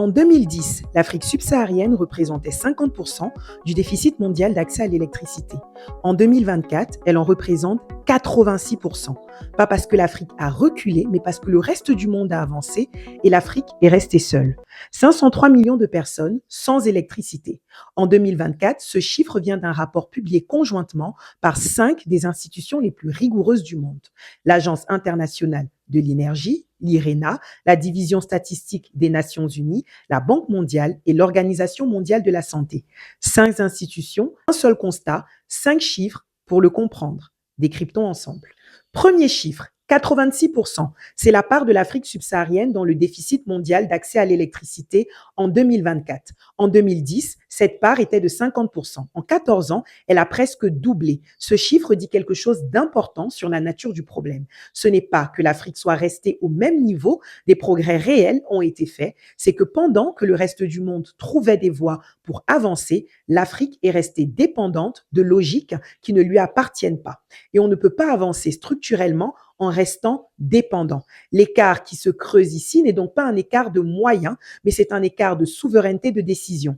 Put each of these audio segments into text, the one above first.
En 2010, l'Afrique subsaharienne représentait 50% du déficit mondial d'accès à l'électricité. En 2024, elle en représente 86%. Pas parce que l'Afrique a reculé, mais parce que le reste du monde a avancé et l'Afrique est restée seule. 503 millions de personnes sans électricité. En 2024, ce chiffre vient d'un rapport publié conjointement par 5 des institutions les plus rigoureuses du monde. L'Agence internationale de l'énergie, l'IRENA, la Division statistique des Nations unies, la Banque mondiale et l'Organisation mondiale de la santé. 5 institutions, un seul constat, 5 chiffres pour le comprendre. Décryptons ensemble. Premier chiffre, 86%. C'est la part de l'Afrique subsaharienne dans le déficit mondial d'accès à l'électricité en 2024. En 2010, cette part était de 50%. En 14 ans, elle a presque doublé. Ce chiffre dit quelque chose d'important sur la nature du problème. Ce n'est pas que l'Afrique soit restée au même niveau, des progrès réels ont été faits. C'est que pendant que le reste du monde trouvait des voies pour avancer, l'Afrique est restée dépendante de logiques qui ne lui appartiennent pas. Et on ne peut pas avancer structurellement en restant dépendant. L'écart qui se creuse ici n'est donc pas un écart de moyens, mais c'est un écart de souveraineté de décision.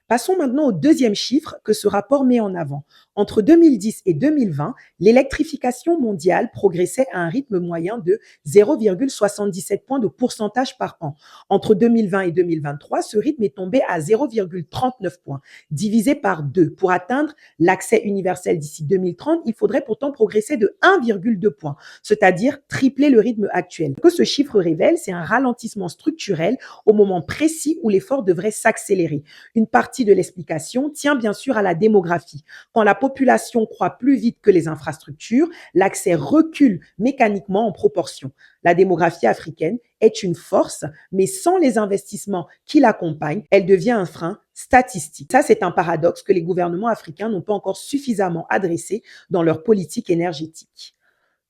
Passons maintenant au deuxième chiffre que ce rapport met en avant. Entre 2010 et 2020, l'électrification mondiale progressait à un rythme moyen de 0,77 points de pourcentage par an. Entre 2020 et 2023, ce rythme est tombé à 0,39 points, divisé par 2. Pour atteindre l'accès universel d'ici 2030, il faudrait pourtant progresser de 1,2 points, c'est-à-dire tripler le rythme actuel. Ce que ce chiffre révèle, c'est un ralentissement structurel au moment précis où l'effort devrait s'accélérer. Une partie de l'explication tient bien sûr à la démographie. Quand la population croît plus vite que les infrastructures, l'accès recule mécaniquement en proportion. La démographie africaine est une force, mais sans les investissements qui l'accompagnent, elle devient un frein statistique. Ça, c'est un paradoxe que les gouvernements africains n'ont pas encore suffisamment adressé dans leur politique énergétique.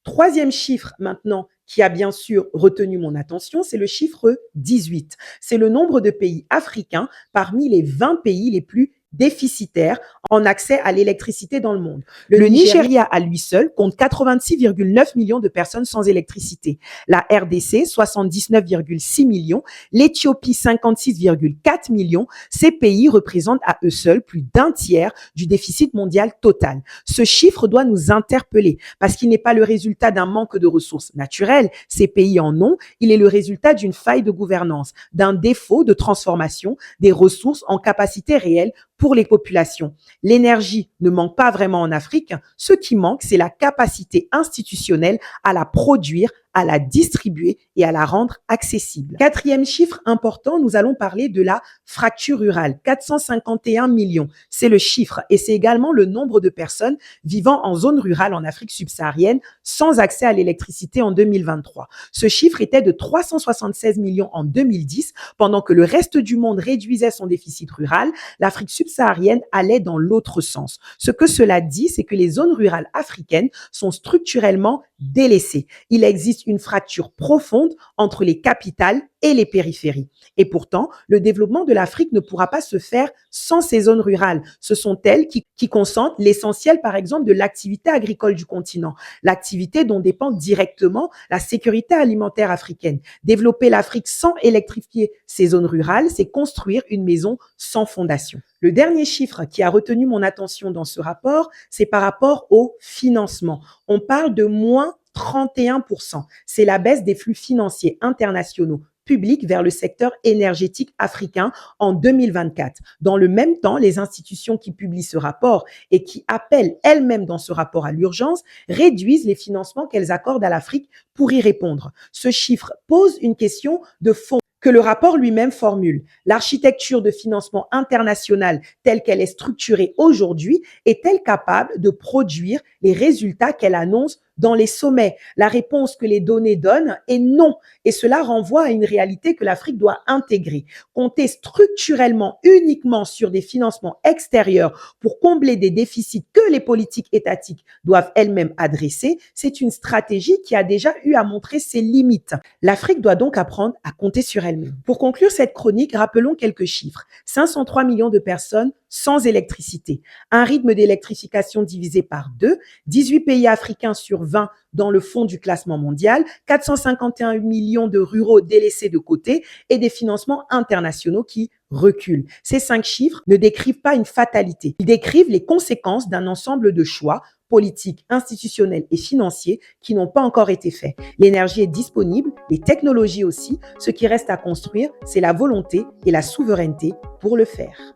Troisième chiffre maintenant qui a bien sûr retenu mon attention, c'est le chiffre 18. C'est le nombre de pays africains parmi les 20 pays les plus déficitaires en accès à l'électricité dans le monde. Le Nigeria à lui seul compte 86,9 millions de personnes sans électricité. La RDC, 79,6 millions. L'Éthiopie, 56,4 millions. Ces pays représentent à eux seuls plus d'un tiers du déficit mondial total. Ce chiffre doit nous interpeller parce qu'il n'est pas le résultat d'un manque de ressources naturelles. Ces pays en ont. Il est le résultat d'une faille de gouvernance, d'un défaut de transformation des ressources en capacité réelle pour les populations. L'énergie ne manque pas vraiment en Afrique. Ce qui manque, c'est la capacité institutionnelle à la produire, à la distribuer et à la rendre accessible. Quatrième chiffre important, nous allons parler de la fracture rurale. 451 millions, c'est le chiffre et c'est également le nombre de personnes vivant en zone rurale en Afrique subsaharienne sans accès à l'électricité en 2023. Ce chiffre était de 376 millions en 2010. Pendant que le reste du monde réduisait son déficit rural, l'Afrique subsaharienne allait dans l'autre sens. Ce que cela dit, c'est que les zones rurales africaines sont structurellement délaissées. Il existe une fracture profonde entre les capitales et les périphéries. Et pourtant, le développement de l'Afrique ne pourra pas se faire sans ces zones rurales. Ce sont elles qui concentrent l'essentiel, par exemple, de l'activité agricole du continent, l'activité dont dépend directement la sécurité alimentaire africaine. Développer l'Afrique sans électrifier ces zones rurales, c'est construire une maison sans fondation. Le dernier chiffre qui a retenu mon attention dans ce rapport, c'est par rapport au financement. On parle de moins 31%. C'est la baisse des flux financiers internationaux publics vers le secteur énergétique africain en 2024. Dans le même temps, les institutions qui publient ce rapport et qui appellent elles-mêmes dans ce rapport à l'urgence réduisent les financements qu'elles accordent à l'Afrique pour y répondre. Ce chiffre pose une question de fond que le rapport lui-même formule. L'architecture de financement international telle qu'elle est structurée aujourd'hui est-elle capable de produire les résultats qu'elle annonce dans les sommets? La réponse que les données donnent est non. Et cela renvoie à une réalité que l'Afrique doit intégrer. Compter structurellement uniquement sur des financements extérieurs pour combler des déficits que les politiques étatiques doivent elles-mêmes adresser, c'est une stratégie qui a déjà eu à montrer ses limites. L'Afrique doit donc apprendre à compter sur elle-même. Pour conclure cette chronique, rappelons quelques chiffres. 503 millions de personnes sans électricité. Un rythme d'électrification divisé par 2, 18 pays africains sur 20 dans le fond du classement mondial, 451 millions de ruraux délaissés de côté et des financements internationaux qui reculent. Ces 5 chiffres ne décrivent pas une fatalité. Ils décrivent les conséquences d'un ensemble de choix politiques, institutionnels et financiers qui n'ont pas encore été faits. L'énergie est disponible, les technologies aussi. Ce qui reste à construire, c'est la volonté et la souveraineté pour le faire.